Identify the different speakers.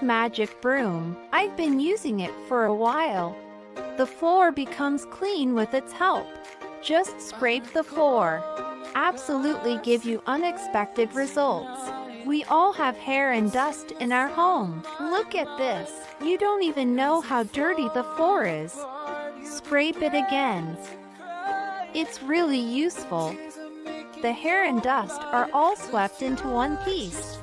Speaker 1: magic broom. I've been using it for a while. The floor becomes clean with its help. Just scrape the floor. Absolutely give you unexpected results. We all have hair and dust in our home. Look at this. You don't even know how dirty the floor is. Scrape it again. It's really useful. The hair and dust are all swept into one piece.